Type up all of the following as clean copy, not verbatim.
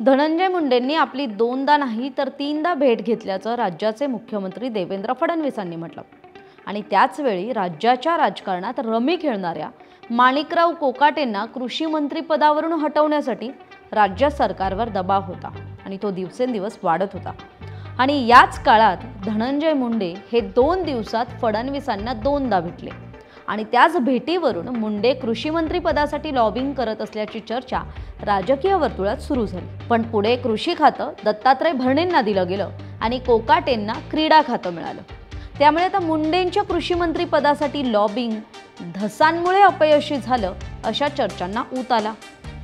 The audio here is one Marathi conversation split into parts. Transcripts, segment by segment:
धनंजय मुंडेंनी आपली दोनदा नाही तर तीनदा भेट घेतल्याचं राज्याचे मुख्यमंत्री देवेंद्र फडणवीसांनी म्हटलं आणि त्याच वेळी राज्याच्या राजकारणात रमी खेळणाऱ्या माणिकराव कोकाटेंना कृषी मंत्री पदावरून हटवण्यासाठी राज्य सरकारवर दबाव होता आणि तो दिवसेंदिवस वाढत होता। आणि याच काळात धनंजय मुंडे हे 2 दिवसात फडणवीसांना दोनदा भेटले आणि त्याच भेटीवरून मुंडे कृषी मंत्री पदासाठी लॉबिंग करत असल्याची चर्चा राजकीय वर्तुळात सुरू झाली। पण पुढे कृषी खातं दत्तात्रय भरणेंना दिलं गेलं आणि कोकाटेंना क्रीडा खातं मिळालं। त्यामुळे आता मुंडेंच्या कृषी मंत्री पदासाठी लॉबिंग धसांमुळे अपयशी झालं अशा चर्चांना ऊत आला।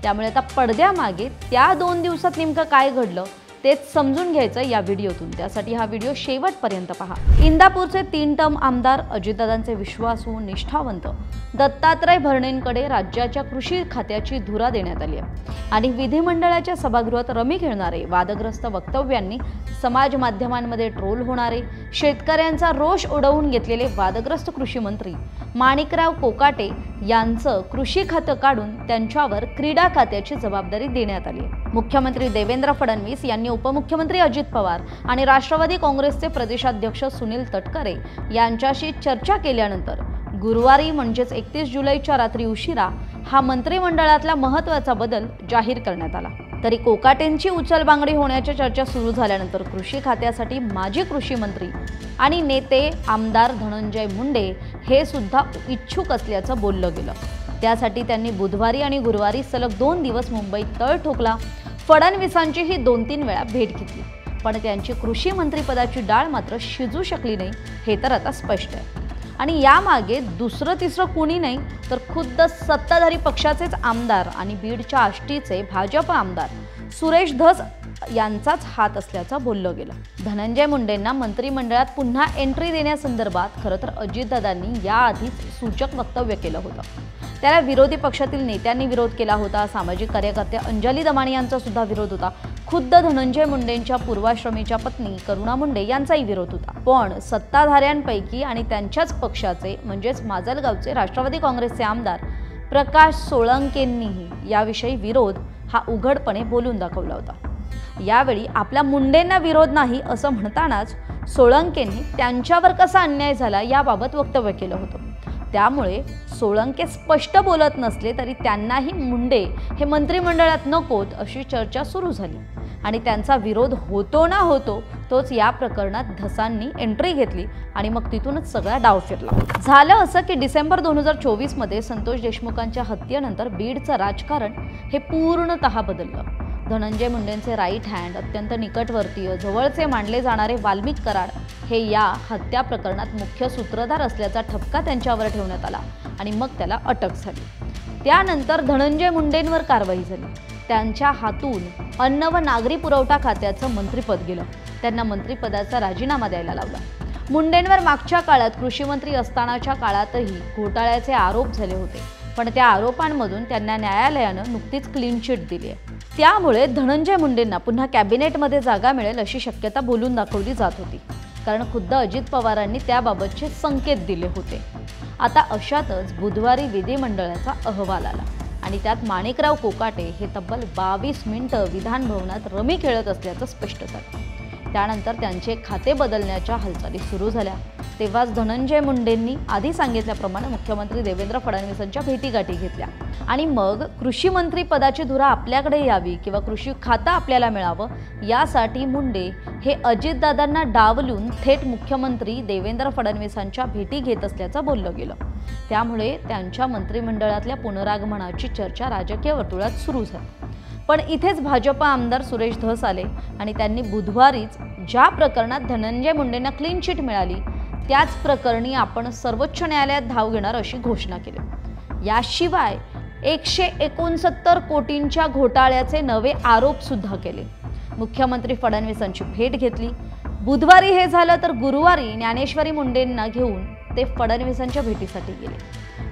त्यामुळे आता पडद्यामागे त्या 2 दिवसात नेमकं काय घडलं तेच समजून घ्यायचं या व्हिडिओतून। त्यासाठी हा व्हिडिओ शेवटपर्यंत पहा। इंदापूरचे 3 टर्म आमदार अजितदादांचे विश्वासू निष्ठावंत दत्तात्रय भरणेंकडे राज्याच्या कृषी खात्याची धुरा देण्यात आली आहे आणि विधिमंडळाच्या सभागृहात रमी खेळणारे वादग्रस्त वक्तव्यांनी समाज माध्यमांमध्ये ट्रोल होणारे शेतकऱ्यांचा रोष उडवून घेतलेले वादग्रस्त कृषी मंत्री माणिकराव कोकाटे यांचं कृषी खातं काढून त्यांच्यावर क्रीडा खात्याची जबाबदारी देण्यात आली आहे। मुख्यमंत्री देवेंद्र फडणवीस यांनी उपमुख्यमंत्री अजित पवार आणि राष्ट्रवादी काँग्रेसचे प्रदेशाध्यक्ष सुनील तटकरे यांच्याशी चर्चा केल्यानंतर गुरुवारी म्हणजेच 31 जुलैच्या रात्री उशिरा हा मंत्रिमंडळातला महत्त्वाचा बदल जाहीर करण्यात आला। तरी कोकाटेंची उचलबांगडी होण्याच्या चर्चा सुरू झाल्यानंतर कृषी खात्यासाठी माजी कृषी मंत्री आणि नेते आमदार धनंजय मुंडे हे सुद्धा इच्छुक असल्याचं बोललं गेलं। त्यासाठी त्यांनी बुधवारी आणि गुरुवारी सलग 2 दिवस मुंबईत तळ ठोकला। फडणवीसांची ही 2-3 वेळा भेट घेतली, पण त्यांची कृषी मंत्रिपदाची डाळ मात्र शिजू शकली नाही हे तर आता स्पष्ट आहे। आणि यामागे दुसरं तिसरं कुणी नाही तर खुद्द सत्ताधारी पक्षाचेच आमदार आणि बीडच्या आष्टीचे भाजप आमदार सुरेश धस यांचाच हात असल्याचं बोललं गेलं। धनंजय मुंडेंना मंत्रिमंडळात पुन्हा एंट्री देण्यासंदर्भात खरं तर अजितदादांनी याआधीच सूचक वक्तव्य केलं होतं। त्याला विरोधी पक्षातील नेत्यांनी विरोध केला होता। सामाजिक कार्यकर्त्या अंजली दमाणी यांचा सुद्धा विरोध होता। खुद्द धनंजय मुंडेंच्या पूर्वाश्रमीच्या पत्नी करुणा मुंडे यांचाही विरोध होता। पण सत्ताधाऱ्यांपैकी आणि त्यांच्याच पक्षाचे म्हणजेच माजलगावचे राष्ट्रवादी काँग्रेसचे आमदार प्रकाश सोळंकेंनीही याविषयी विरोध हा उघडपणे बोलून दाखवला होता। यावेळी आपल्या मुंडेंना विरोध नाही असं म्हणतानाच सोळंकेंनी त्यांच्यावर कसा अन्याय झाला याबाबत वक्तव्य केलं होतं। त्यामुळे सोळंके स्पष्ट बोलत नसले तरी त्यांनाही मुंडे हे मंत्रिमंडळात नकोत अशी चर्चा सुरू झाली आणि त्यांचा विरोध होतो ना होतो तोच या प्रकरणात धसांनी एंट्री घेतली आणि मग तिथूनच सगळा डाव फिरला। झालं असं की डिसेंबर 2024 मध्ये संतोष देशमुखांच्या हत्येनंतर बीडचं राजकारण हे पूर्णतः बदललं। धनंजय मुंडेंचे राईट हँड अत्यंत निकटवर्तीय जवळचे मानले जाणारे वाल्मिक कराड हे या हत्या प्रकरणात मुख्य सूत्रधार असल्याचा ठपका त्यांच्यावर ठेवण्यात आला आणि मग त्याला अटक झाली। त्यानंतर धनंजय मुंडेंवर कारवाई झाली। त्यांच्या हातून अन्न व नागरी पुरवठा खात्याचं मंत्रिपद गेलं। त्यांना मंत्रिपदाचा राजीनामा द्यायला लावला। मुंडेंवर मागच्या काळात कृषी मंत्री असतानाच्या काळातही घोटाळ्याचे आरोप झाले होते, पण त्या आरोपांमधून त्यांना न्यायालयानं नुकतीच क्लीन चिट दिली आहे। त्यामुळे धनंजय मुंडेंना पुन्हा कॅबिनेटमध्ये जागा मिळेल अशी शक्यता बोलून दाखवली जात होती, कारण खुद्द अजित पवारांनी त्याबाबतचे संकेत दिले होते। आता अशातच बुधवारी विधिमंडळाचा अहवाल आला आणि त्यात माणिकराव कोकाटे हे तब्बल 22 मिनिटं विधान भवनात रमी खेळत असल्याचं स्पष्ट झालं। त्यानंतर त्यांचे खाते बदलण्याच्या हालचाली सुरू झाल्या। तेव्हाच धनंजय मुंडेंनी आधी सांगितल्याप्रमाणे मुख्यमंत्री देवेंद्र फडणवीसांच्या भेटीगाठी घेतल्या आणि मग कृषी मंत्री पदाची धुरा आपल्याकडे यावी किंवा कृषी खातं आपल्याला मिळावं यासाठी मुंडे हे अजितदादांना डावलून थेट मुख्यमंत्री देवेंद्र फडणवीसांच्या भेटी घेत असल्याचं बोललं गेलं। त्यामुळे त्यांच्या मंत्रिमंडळातल्या पुनरागमनाची चर्चा राजकीय वर्तुळात सुरू झाली। पण इथेच भाजप आमदार सुरेश धस आले आणि त्यांनी बुधवारीच ज्या प्रकरणात धनंजय मुंडेंना क्लीन चिट मिळाली त्याच प्रकरणी आपण सर्वोच्च न्यायालयात धाव घेणार अशी घोषणा केली। याशिवाय 169 कोटींच्या घोटाळ्याचे नवे आरोप सुद्धा केले। मुख्यमंत्री फडणवीसांची भेट घेतली। बुधवारी हे झालं तर गुरुवारी ज्ञानेश्वरी मुंडेंना घेऊन ते फडणवीसांच्या भेटीसाठी गेले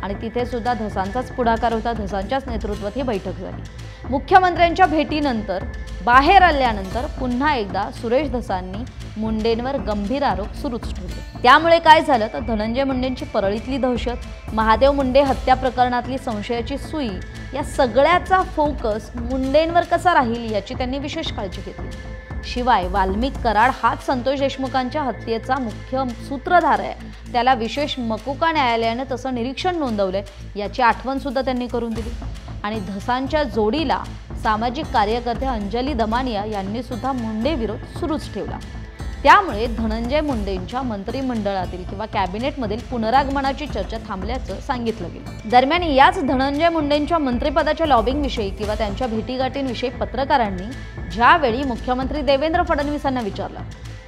आणि तिथे सुद्धा धसांचाच पुढाकार होता। धसांच्याच नेतृत्वात ही बैठक झाली। मुख्यमंत्र्यांच्या भेटीनंतर बाहेर आल्यानंतर पुन्हा एकदा सुरेश धसांनी मुंडेंवर गंभीर आरोप सुरूच ठेवले। त्यामुळे काय झालं तर धनंजय मुंडेंची परळीतली दहशत, महादेव मुंडे हत्या प्रकरणातली संशयाची सुई या सगळ्याचा फोकस मुंडेंवर कसा राहील याची त्यांनी विशेष काळजी घेतली। शिवाय वाल्मिक कराड हाच संतोष देशमुखांच्या हत्येचा मुख्य सूत्रधार आहे, त्याला विशेष मकोका न्यायालयाने तसं निरीक्षण नोंदवले याची आठवण सुद्धा त्यांनी करून दिली। आणि धसांच्या जोडीला सामाजिक कार्यकर्ते अंजली दमानिया यांनी सुद्धा मुंडे विरोध सुरूच ठेवला। त्यामुळे धनंजय मुंडेंच्या मंत्रिमंडळातील किंवा कॅबिनेटमधील पुनरागमनाची चर्चा थांबल्याचं सांगितलं गेलं। दरम्यान याच धनंजय मुंडेंच्या मंत्रिपदाच्या लॉबिंगविषयी किंवा त्यांच्या भेटीगाठींविषयी पत्रकारांनी ज्यावेळी मुख्यमंत्री देवेंद्र फडणवीसांना विचारलं,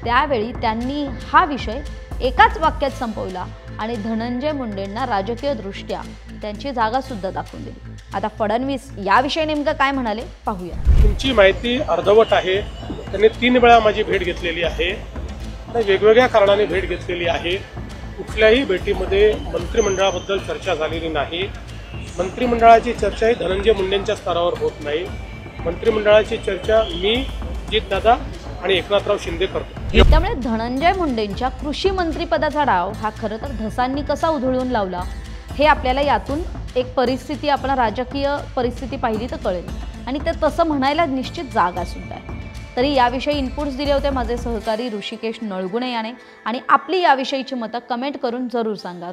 त्यावेळी त्यांनी हा विषय एकाच वाक्यात संपवला आणि धनंजय मुंडेंना राजकीयदृष्ट्या त्यांची जागा सुद्धा दाखवून दिली। आता फडणवीस याविषयी नेमकं काय म्हणाले पाहूया। तुमची माहिती अर्धवट आहे। त्यांनी 3 वेळा माझी भेट घेतलेली आहे, वेगवेगळ्या कारणाने भेट घेतलेली आहे। कुठल्याही भेटीमध्ये मंत्रिमंडळाबद्दल चर्चा झालेली नाही। मंत्रिमंडळाची चर्चा ही धनंजय मुंडेंच्या स्तरावर होत नाही। मंत्रिमंडळाची चर्चा मी अजितदादा आणि एकनाथराव शिंदे करतो। त्यामुळे धनंजय मुंडेंच्या कृषी मंत्रिपदाचा डाव हा खरं तर धसांनी कसा उधळून लावला हे आपल्याला यातून एक परिस्थिती, आपण राजकीय परिस्थिती पाहिली तर कळेल आणि ते तसं म्हणायला निश्चित जागा सुद्धा आहे। तरी याविषयी इनपुट्स दिले होते माझे सहकारी ऋषिकेश नळगुणे याने, आणि आपली याविषयीची मतं कमेंट करून जरूर सांगा।